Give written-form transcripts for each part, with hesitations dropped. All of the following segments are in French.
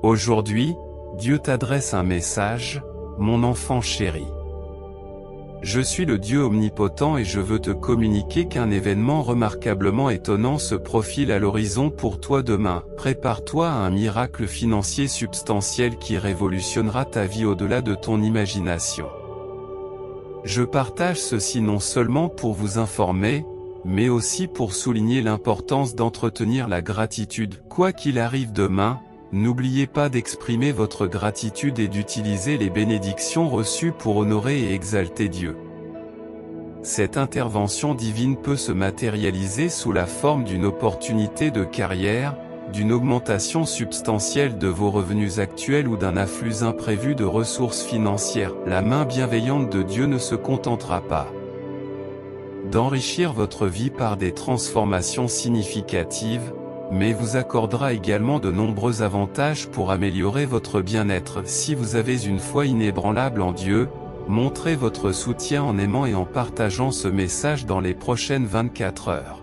Aujourd'hui, Dieu t'adresse un message, mon enfant chéri. Je suis le Dieu omnipotent et je veux te communiquer qu'un événement remarquablement étonnant se profile à l'horizon pour toi demain. Prépare-toi à un miracle financier substantiel qui révolutionnera ta vie au-delà de ton imagination. Je partage ceci non seulement pour vous informer, mais aussi pour souligner l'importance d'entretenir la gratitude. Quoi qu'il arrive demain, n'oubliez pas d'exprimer votre gratitude et d'utiliser les bénédictions reçues pour honorer et exalter Dieu. Cette intervention divine peut se matérialiser sous la forme d'une opportunité de carrière, d'une augmentation substantielle de vos revenus actuels ou d'un afflux imprévu de ressources financières. La main bienveillante de Dieu ne se contentera pas d'enrichir votre vie par des transformations significatives, mais vous accordera également de nombreux avantages pour améliorer votre bien-être. Si vous avez une foi inébranlable en Dieu, montrez votre soutien en aimant et en partageant ce message dans les prochaines 24 heures.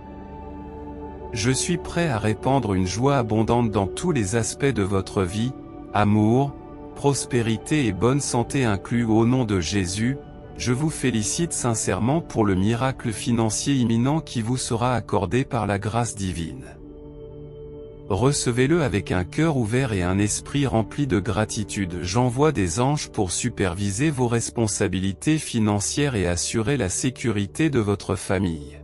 Je suis prêt à répandre une joie abondante dans tous les aspects de votre vie, amour, prospérité et bonne santé inclus. Au nom de Jésus, je vous félicite sincèrement pour le miracle financier imminent qui vous sera accordé par la grâce divine. Recevez-le avec un cœur ouvert et un esprit rempli de gratitude. J'envoie des anges pour superviser vos responsabilités financières et assurer la sécurité de votre famille.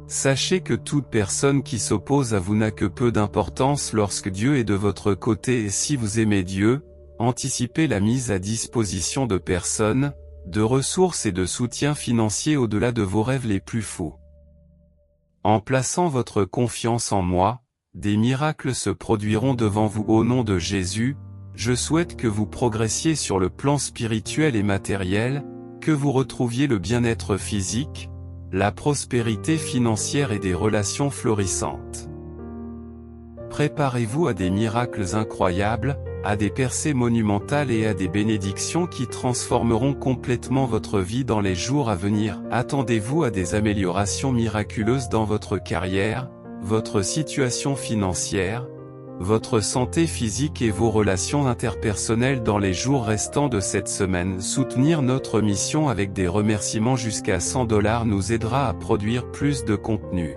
Sachez que toute personne qui s'oppose à vous n'a que peu d'importance lorsque Dieu est de votre côté, et si vous aimez Dieu, anticipez la mise à disposition de personnes, de ressources et de soutien financier au-delà de vos rêves les plus fous. En plaçant votre confiance en moi, des miracles se produiront devant vous. Au nom de Jésus, je souhaite que vous progressiez sur le plan spirituel et matériel, que vous retrouviez le bien-être physique, la prospérité financière et des relations florissantes. Préparez-vous à des miracles incroyables, à des percées monumentales et à des bénédictions qui transformeront complètement votre vie dans les jours à venir. Attendez-vous à des améliorations miraculeuses dans votre carrière, votre situation financière, votre santé physique et vos relations interpersonnelles dans les jours restants de cette semaine. Soutenir notre mission avec des remerciements jusqu'à $100 nous aidera à produire plus de contenu.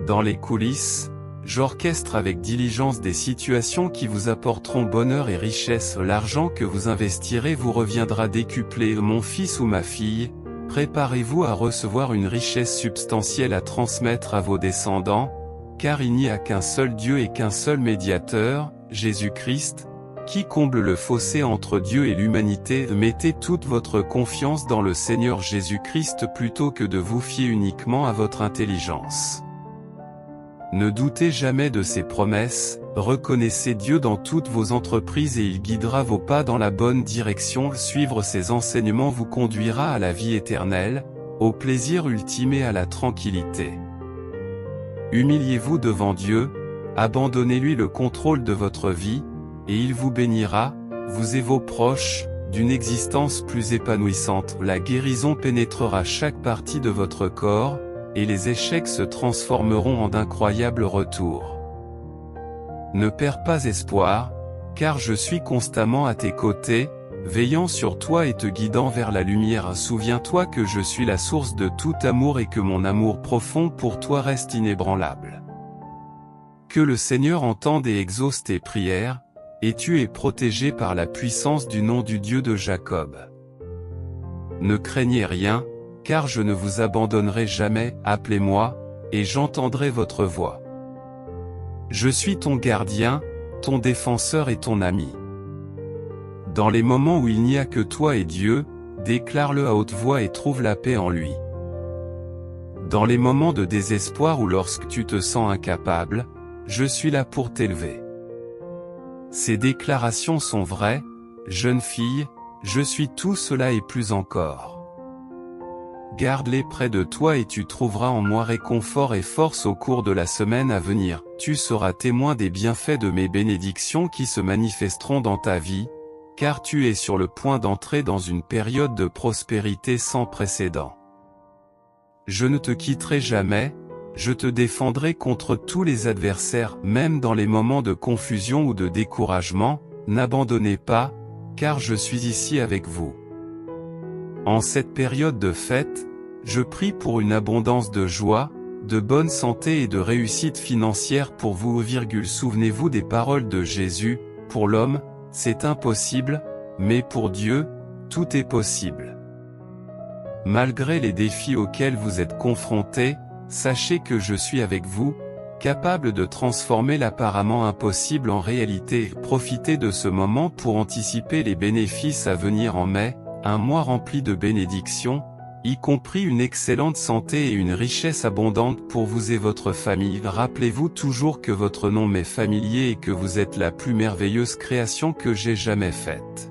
Dans les coulisses, j'orchestre avec diligence des situations qui vous apporteront bonheur et richesse. L'argent que vous investirez vous reviendra décuplé. Mon fils ou ma fille, préparez-vous à recevoir une richesse substantielle à transmettre à vos descendants, car il n'y a qu'un seul Dieu et qu'un seul médiateur, Jésus-Christ, qui comble le fossé entre Dieu et l'humanité. Mettez toute votre confiance dans le Seigneur Jésus-Christ plutôt que de vous fier uniquement à votre intelligence. Ne doutez jamais de ses promesses, reconnaissez Dieu dans toutes vos entreprises et il guidera vos pas dans la bonne direction. Suivre ses enseignements vous conduira à la vie éternelle, au plaisir ultime et à la tranquillité. Humiliez-vous devant Dieu, abandonnez-lui le contrôle de votre vie, et il vous bénira, vous et vos proches, d'une existence plus épanouissante. La guérison pénétrera chaque partie de votre corps, et les échecs se transformeront en d'incroyables retours. Ne perds pas espoir, car je suis constamment à tes côtés, veillant sur toi et te guidant vers la lumière. Souviens-toi que je suis la source de tout amour et que mon amour profond pour toi reste inébranlable. Que le Seigneur entende et exauce tes prières, et tu es protégé par la puissance du nom du Dieu de Jacob. Ne craignez rien, car je ne vous abandonnerai jamais. Appelez-moi, et j'entendrai votre voix. Je suis ton gardien, ton défenseur et ton ami. Dans les moments où il n'y a que toi et Dieu, déclare-le à haute voix et trouve la paix en lui. Dans les moments de désespoir ou lorsque tu te sens incapable, je suis là pour t'élever. Ces déclarations sont vraies, jeune fille, je suis tout cela et plus encore. Garde-les près de toi et tu trouveras en moi réconfort et force au cours de la semaine à venir. Tu seras témoin des bienfaits de mes bénédictions qui se manifesteront dans ta vie, car tu es sur le point d'entrer dans une période de prospérité sans précédent. Je ne te quitterai jamais, je te défendrai contre tous les adversaires, même dans les moments de confusion ou de découragement, n'abandonnez pas, car je suis ici avec vous. En cette période de fête, je prie pour une abondance de joie, de bonne santé et de réussite financière pour vous. Souvenez-vous des paroles de Jésus, pour l'homme, c'est impossible, mais pour Dieu, tout est possible. Malgré les défis auxquels vous êtes confrontés, sachez que je suis avec vous, capable de transformer l'apparemment impossible en réalité. Profitez de ce moment pour anticiper les bénéfices à venir en mai, un mois rempli de bénédictions, y compris une excellente santé et une richesse abondante pour vous et votre famille. Rappelez-vous toujours que votre nom m'est familier et que vous êtes la plus merveilleuse création que j'ai jamais faite.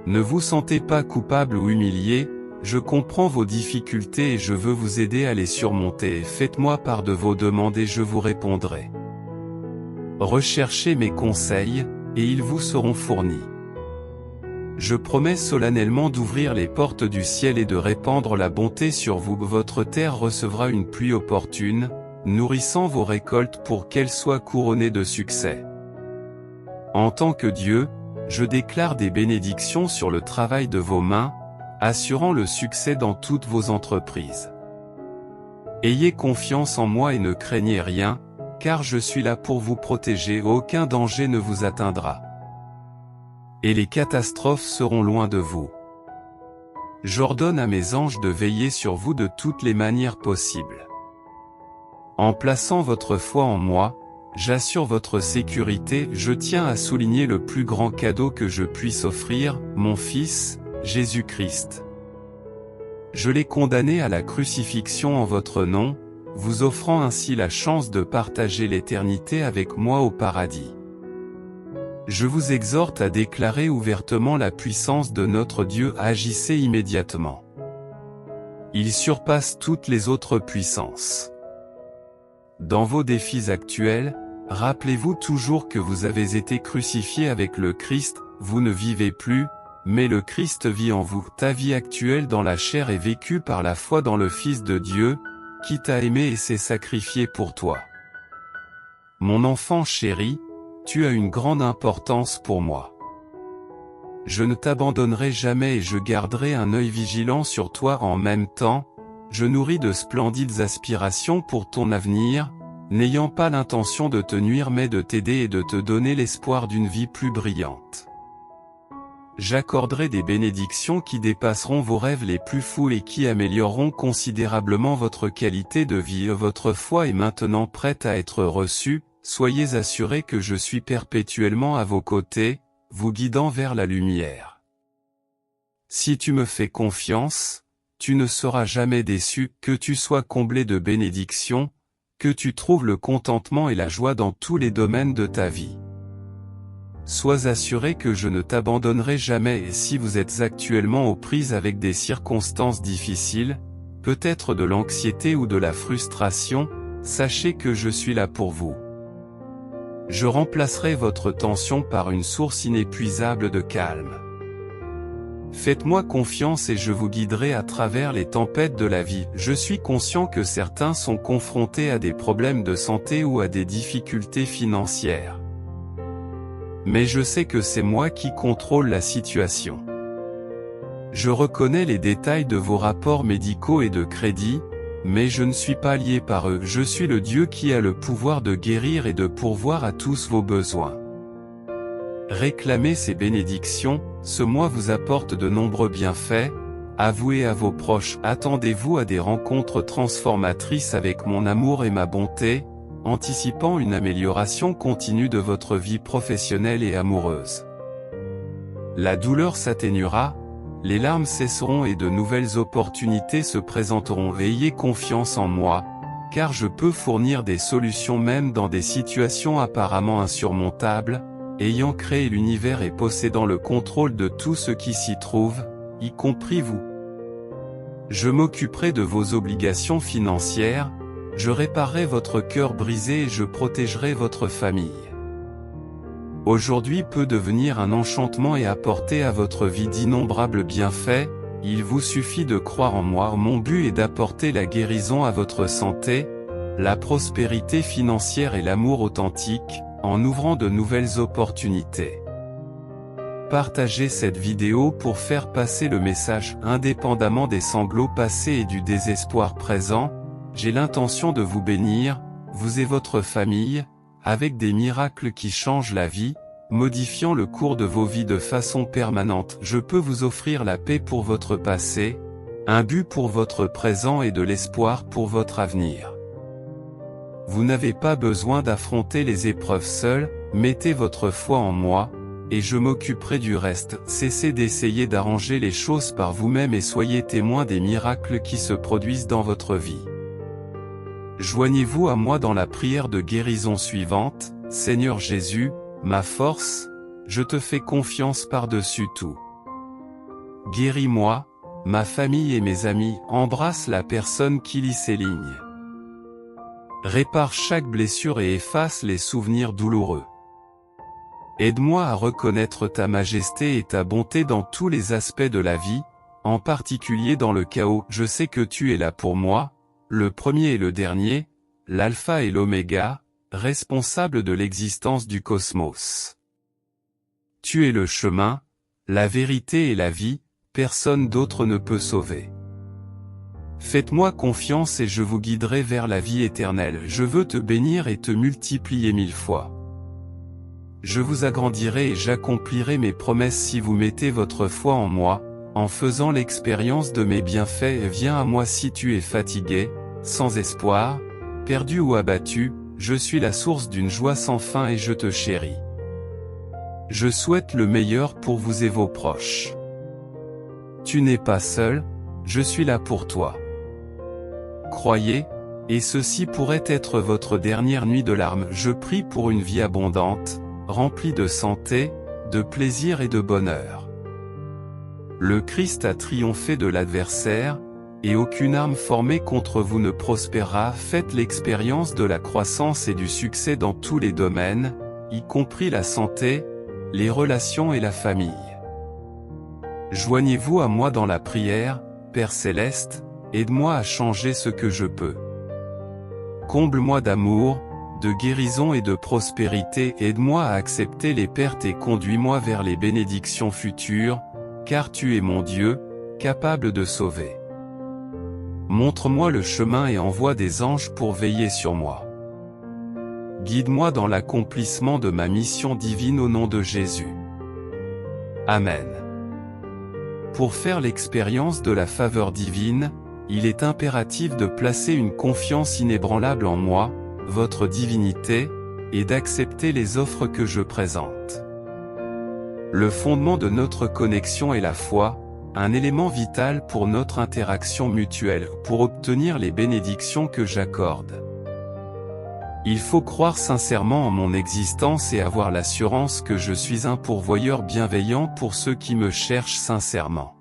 Ne vous sentez pas coupable ou humilié, je comprends vos difficultés et je veux vous aider à les surmonter. Faites-moi part de vos demandes et je vous répondrai. Recherchez mes conseils, et ils vous seront fournis. Je promets solennellement d'ouvrir les portes du ciel et de répandre la bonté sur vous. Votre terre recevra une pluie opportune, nourrissant vos récoltes pour qu'elles soient couronnées de succès. En tant que Dieu, je déclare des bénédictions sur le travail de vos mains, assurant le succès dans toutes vos entreprises. Ayez confiance en moi et ne craignez rien, car je suis là pour vous protéger. Aucun danger ne vous atteindra. Et les catastrophes seront loin de vous. J'ordonne à mes anges de veiller sur vous de toutes les manières possibles. En plaçant votre foi en moi, j'assure votre sécurité. Je tiens à souligner le plus grand cadeau que je puisse offrir, mon Fils, Jésus-Christ. Je l'ai condamné à la crucifixion en votre nom, vous offrant ainsi la chance de partager l'éternité avec moi au paradis. Je vous exhorte à déclarer ouvertement la puissance de notre Dieu. Agissez immédiatement. Il surpasse toutes les autres puissances. Dans vos défis actuels, rappelez-vous toujours que vous avez été crucifié avec le Christ, vous ne vivez plus, mais le Christ vit en vous. Ta vie actuelle dans la chair est vécue par la foi dans le Fils de Dieu, qui t'a aimé et s'est sacrifié pour toi. Mon enfant chéri, tu as une grande importance pour moi. Je ne t'abandonnerai jamais et je garderai un œil vigilant sur toi. En même temps, je nourris de splendides aspirations pour ton avenir, n'ayant pas l'intention de te nuire mais de t'aider et de te donner l'espoir d'une vie plus brillante. J'accorderai des bénédictions qui dépasseront vos rêves les plus fous et qui amélioreront considérablement votre qualité de vie. Votre foi est maintenant prête à être reçue, soyez assurés que je suis perpétuellement à vos côtés, vous guidant vers la lumière. Si tu me fais confiance, tu ne seras jamais déçu, que tu sois comblé de bénédictions, que tu trouves le contentement et la joie dans tous les domaines de ta vie. Sois assuré que je ne t'abandonnerai jamais. Et si vous êtes actuellement aux prises avec des circonstances difficiles, peut-être de l'anxiété ou de la frustration, sachez que je suis là pour vous. Je remplacerai votre tension par une source inépuisable de calme. Faites-moi confiance et je vous guiderai à travers les tempêtes de la vie. Je suis conscient que certains sont confrontés à des problèmes de santé ou à des difficultés financières. Mais je sais que c'est moi qui contrôle la situation. Je reconnais les détails de vos rapports médicaux et de crédit, mais je ne suis pas lié par eux. Je suis le Dieu qui a le pouvoir de guérir et de pourvoir à tous vos besoins. Réclamez ces bénédictions, ce mois vous apporte de nombreux bienfaits, avouez à vos proches. Attendez-vous à des rencontres transformatrices avec mon amour et ma bonté, anticipant une amélioration continue de votre vie professionnelle et amoureuse. La douleur s'atténuera, les larmes cesseront et de nouvelles opportunités se présenteront. Ayez confiance en moi, car je peux fournir des solutions même dans des situations apparemment insurmontables, ayant créé l'univers et possédant le contrôle de tout ce qui s'y trouve, y compris vous. Je m'occuperai de vos obligations financières, je réparerai votre cœur brisé et je protégerai votre famille. Aujourd'hui peut devenir un enchantement et apporter à votre vie d'innombrables bienfaits, il vous suffit de croire en moi. Mon but est d'apporter la guérison à votre santé, la prospérité financière et l'amour authentique, en ouvrant de nouvelles opportunités. Partagez cette vidéo pour faire passer le message. Indépendamment des sanglots passés et du désespoir présent, j'ai l'intention de vous bénir, vous et votre famille, avec des miracles qui changent la vie, modifiant le cours de vos vies de façon permanente. Je peux vous offrir la paix pour votre passé, un but pour votre présent et de l'espoir pour votre avenir. Vous n'avez pas besoin d'affronter les épreuves seul, mettez votre foi en moi, et je m'occuperai du reste. Cessez d'essayer d'arranger les choses par vous-même et soyez témoin des miracles qui se produisent dans votre vie. Joignez-vous à moi dans la prière de guérison suivante. Seigneur Jésus, ma force, je te fais confiance par-dessus tout. Guéris-moi, ma famille et mes amis. Embrasse la personne qui lit ces lignes. Répare chaque blessure et efface les souvenirs douloureux. Aide-moi à reconnaître ta majesté et ta bonté dans tous les aspects de la vie, en particulier dans le chaos. Je sais que tu es là pour moi, le premier et le dernier, l'alpha et l'oméga, responsable de l'existence du cosmos. Tu es le chemin, la vérité et la vie, personne d'autre ne peut sauver. Faites-moi confiance et je vous guiderai vers la vie éternelle. Je veux te bénir et te multiplier 1000 fois. Je vous agrandirai et j'accomplirai mes promesses si vous mettez votre foi en moi, en faisant l'expérience de mes bienfaits. Viens à moi si tu es fatigué, sans espoir, perdu ou abattu, je suis la source d'une joie sans fin et je te chéris. Je souhaite le meilleur pour vous et vos proches. Tu n'es pas seul, je suis là pour toi. Croyez, et ceci pourrait être votre dernière nuit de larmes. Je prie pour une vie abondante, rempli de santé, de plaisir et de bonheur. Le Christ a triomphé de l'adversaire, et aucune arme formée contre vous ne prospérera. Faites l'expérience de la croissance et du succès dans tous les domaines, y compris la santé, les relations et la famille. Joignez-vous à moi dans la prière. Père céleste, aide-moi à changer ce que je peux. Comble-moi d'amour, de guérison et de prospérité. Aide-moi à accepter les pertes et conduis-moi vers les bénédictions futures, car tu es mon Dieu, capable de sauver. Montre-moi le chemin et envoie des anges pour veiller sur moi. Guide-moi dans l'accomplissement de ma mission divine au nom de Jésus. Amen. Pour faire l'expérience de la faveur divine, il est impératif de placer une confiance inébranlable en moi, votre divinité, et d'accepter les offres que je présente. Le fondement de notre connexion est la foi, un élément vital pour notre interaction mutuelle, pour obtenir les bénédictions que j'accorde. Il faut croire sincèrement en mon existence et avoir l'assurance que je suis un pourvoyeur bienveillant pour ceux qui me cherchent sincèrement.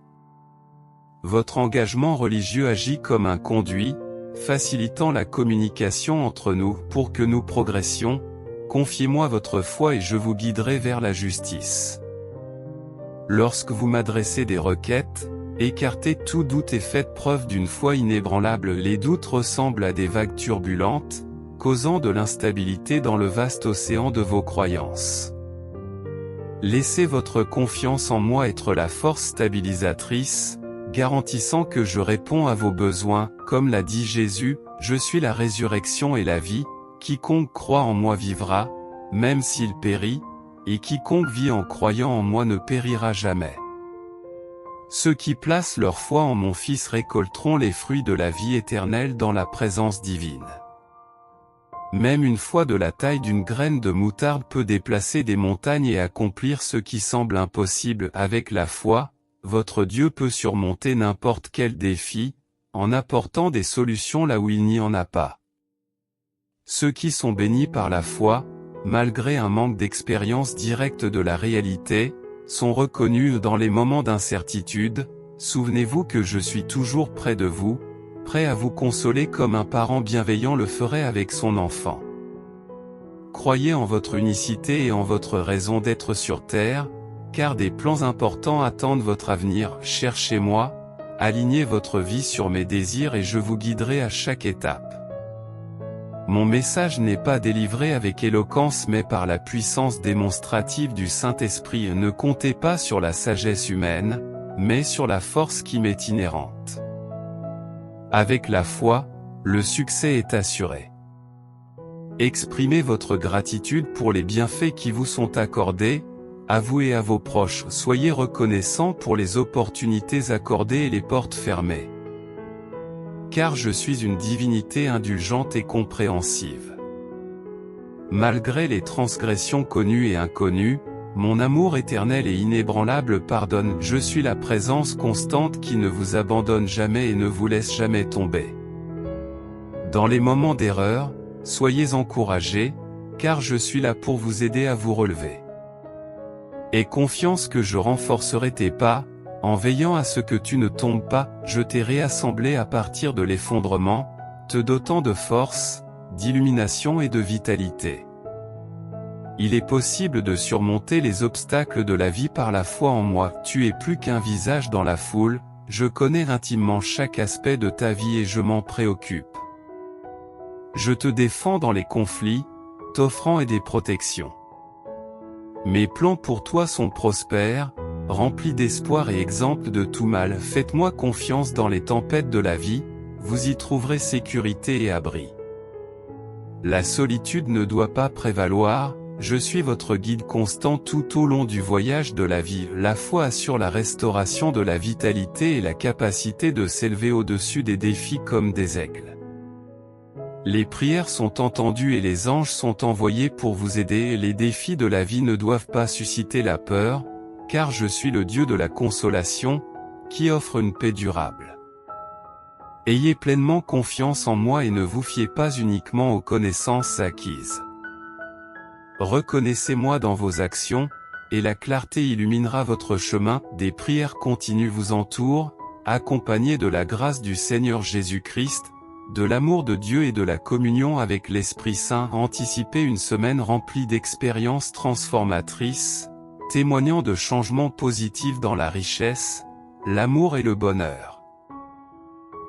Votre engagement religieux agit comme un conduit, facilitant la communication entre nous. Pour que nous progressions, confiez-moi votre foi et je vous guiderai vers la justice. Lorsque vous m'adressez des requêtes, écartez tout doute et faites preuve d'une foi inébranlable. Les doutes ressemblent à des vagues turbulentes, causant de l'instabilité dans le vaste océan de vos croyances. Laissez votre confiance en moi être la force stabilisatrice, garantissant que je réponds à vos besoins. Comme l'a dit Jésus, je suis la résurrection et la vie, quiconque croit en moi vivra, même s'il périt, et quiconque vit en croyant en moi ne périra jamais. Ceux qui placent leur foi en mon Fils récolteront les fruits de la vie éternelle dans la présence divine. Même une foi de la taille d'une graine de moutarde peut déplacer des montagnes et accomplir ce qui semble impossible. Avec la foi, votre Dieu peut surmonter n'importe quel défi, en apportant des solutions là où il n'y en a pas. Ceux qui sont bénis par la foi, malgré un manque d'expérience directe de la réalité, sont reconnus dans les moments d'incertitude. Souvenez-vous que je suis toujours près de vous, prêt à vous consoler comme un parent bienveillant le ferait avec son enfant. Croyez en votre unicité et en votre raison d'être sur terre, car des plans importants attendent votre avenir. Cherchez-moi, alignez votre vie sur mes désirs et je vous guiderai à chaque étape. Mon message n'est pas délivré avec éloquence mais par la puissance démonstrative du Saint-Esprit. Ne comptez pas sur la sagesse humaine, mais sur la force qui m'est inhérente. Avec la foi, le succès est assuré. Exprimez votre gratitude pour les bienfaits qui vous sont accordés, à vous et à vos proches. Soyez reconnaissants pour les opportunités accordées et les portes fermées. Car je suis une divinité indulgente et compréhensive. Malgré les transgressions connues et inconnues, mon amour éternel et inébranlable pardonne. Je suis la présence constante qui ne vous abandonne jamais et ne vous laisse jamais tomber. Dans les moments d'erreur, soyez encouragés, car je suis là pour vous aider à vous relever. Aie confiance que je renforcerai tes pas, en veillant à ce que tu ne tombes pas. Je t'ai réassemblé à partir de l'effondrement, te dotant de force, d'illumination et de vitalité. Il est possible de surmonter les obstacles de la vie par la foi en moi. Tu es plus qu'un visage dans la foule, je connais intimement chaque aspect de ta vie et je m'en préoccupe. Je te défends dans les conflits, t'offrant et des protections. Mes plans pour toi sont prospères, remplis d'espoir et exempts de tout mal. Faites-moi confiance dans les tempêtes de la vie, vous y trouverez sécurité et abri. La solitude ne doit pas prévaloir, je suis votre guide constant tout au long du voyage de la vie. La foi assure la restauration de la vitalité et la capacité de s'élever au-dessus des défis comme des aigles. Les prières sont entendues et les anges sont envoyés pour vous aider. Les défis de la vie ne doivent pas susciter la peur, car je suis le Dieu de la consolation, qui offre une paix durable. Ayez pleinement confiance en moi et ne vous fiez pas uniquement aux connaissances acquises. Reconnaissez-moi dans vos actions, et la clarté illuminera votre chemin. Des prières continues vous entourent, accompagnées de la grâce du Seigneur Jésus-Christ, de l'amour de Dieu et de la communion avec l'Esprit Saint. Anticipez une semaine remplie d'expériences transformatrices, témoignant de changements positifs dans la richesse, l'amour et le bonheur.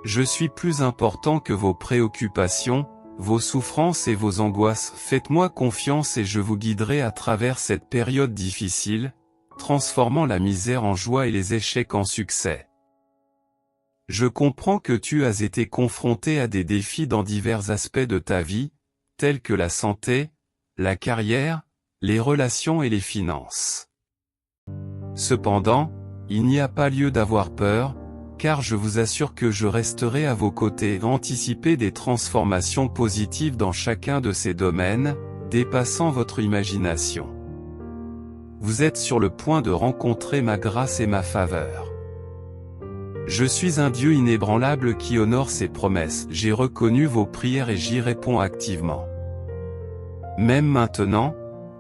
Je suis plus important que vos préoccupations, vos souffrances et vos angoisses. Faites-moi confiance et je vous guiderai à travers cette période difficile, transformant la misère en joie et les échecs en succès. Je comprends que tu as été confronté à des défis dans divers aspects de ta vie, tels que la santé, la carrière, les relations et les finances. Cependant, il n'y a pas lieu d'avoir peur, car je vous assure que je resterai à vos côtés. Anticipez des transformations positives dans chacun de ces domaines, dépassant votre imagination. Vous êtes sur le point de rencontrer ma grâce et ma faveur. Je suis un Dieu inébranlable qui honore ses promesses. J'ai reconnu vos prières et j'y réponds activement. Même maintenant,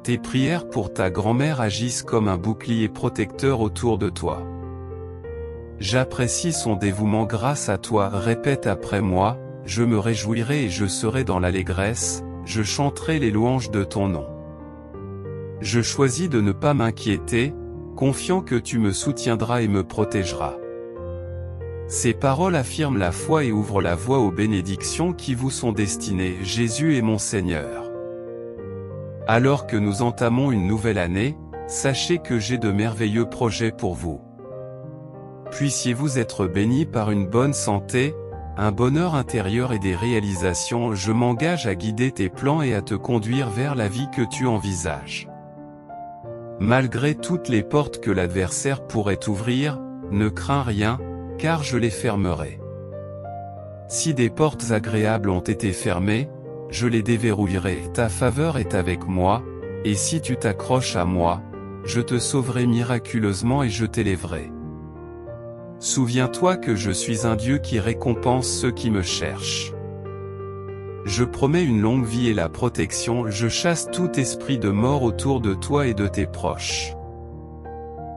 tes prières pour ta grand-mère agissent comme un bouclier protecteur autour de toi. J'apprécie son dévouement grâce à toi. Répète après moi, je me réjouirai et je serai dans l'allégresse, je chanterai les louanges de ton nom. Je choisis de ne pas m'inquiéter, confiant que tu me soutiendras et me protégeras. Ces paroles affirment la foi et ouvrent la voie aux bénédictions qui vous sont destinées. Jésus est mon Seigneur. Alors que nous entamons une nouvelle année, sachez que j'ai de merveilleux projets pour vous. Puissiez-vous être bénis par une bonne santé, un bonheur intérieur et des réalisations. Je m'engage à guider tes plans et à te conduire vers la vie que tu envisages. Malgré toutes les portes que l'adversaire pourrait ouvrir, ne crains rien, car je les fermerai. Si des portes agréables ont été fermées, je les déverrouillerai. Ta faveur est avec moi, et si tu t'accroches à moi, je te sauverai miraculeusement et je t'élèverai. Souviens-toi que je suis un Dieu qui récompense ceux qui me cherchent. Je promets une longue vie et la protection. Je chasse tout esprit de mort autour de toi et de tes proches.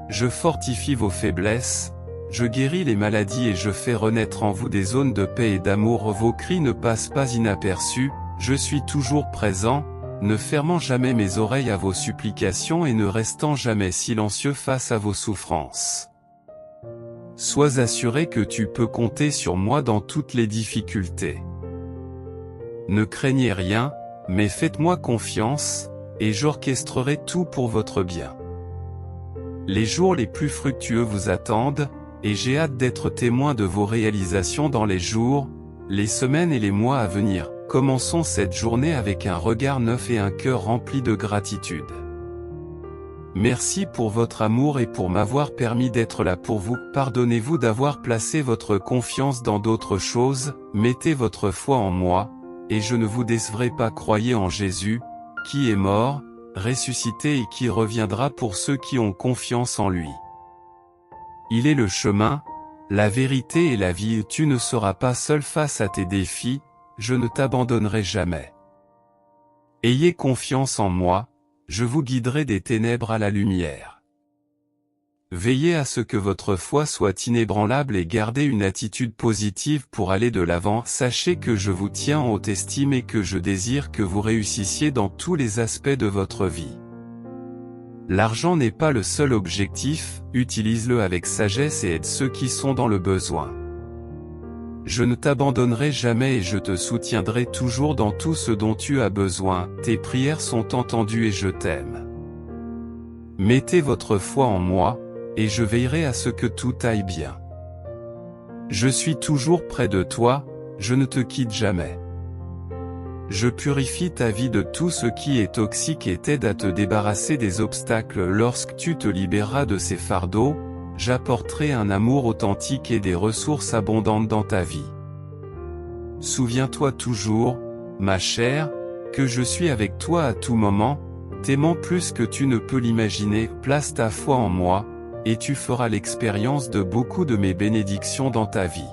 Je fortifie vos faiblesses, je guéris les maladies et je fais renaître en vous des zones de paix et d'amour. Vos cris ne passent pas inaperçus, je suis toujours présent, ne fermant jamais mes oreilles à vos supplications et ne restant jamais silencieux face à vos souffrances. sois assuré que tu peux compter sur moi dans toutes les difficultés. Ne craignez rien, mais faites-moi confiance, et j'orchestrerai tout pour votre bien. Les jours les plus fructueux vous attendent, et j'ai hâte d'être témoin de vos réalisations dans les jours, les semaines et les mois à venir. Commençons cette journée avec un regard neuf et un cœur rempli de gratitude. Merci pour votre amour et pour m'avoir permis d'être là pour vous. Pardonnez-vous d'avoir placé votre confiance dans d'autres choses, mettez votre foi en moi, et je ne vous décevrai pas. Croyez en Jésus, qui est mort, ressuscité et qui reviendra pour ceux qui ont confiance en lui. Il est le chemin, la vérité et la vie. Tu ne seras pas seul face à tes défis, je ne t'abandonnerai jamais. Ayez confiance en moi, je vous guiderai des ténèbres à la lumière. Veillez à ce que votre foi soit inébranlable et gardez une attitude positive pour aller de l'avant. Sachez que je vous tiens en haute estime et que je désire que vous réussissiez dans tous les aspects de votre vie. L'argent n'est pas le seul objectif, utilise-le avec sagesse et aide ceux qui sont dans le besoin. Je ne t'abandonnerai jamais et je te soutiendrai toujours dans tout ce dont tu as besoin. Tes prières sont entendues et je t'aime. Mettez votre foi en moi, et je veillerai à ce que tout aille bien. Je suis toujours près de toi, je ne te quitte jamais. Je purifie ta vie de tout ce qui est toxique et t'aide à te débarrasser des obstacles. Lorsque tu te libéreras de ces fardeaux, j'apporterai un amour authentique et des ressources abondantes dans ta vie. Souviens-toi toujours, ma chère, que je suis avec toi à tout moment, t'aimant plus que tu ne peux l'imaginer. Place ta foi en moi, et tu feras l'expérience de beaucoup de mes bénédictions dans ta vie.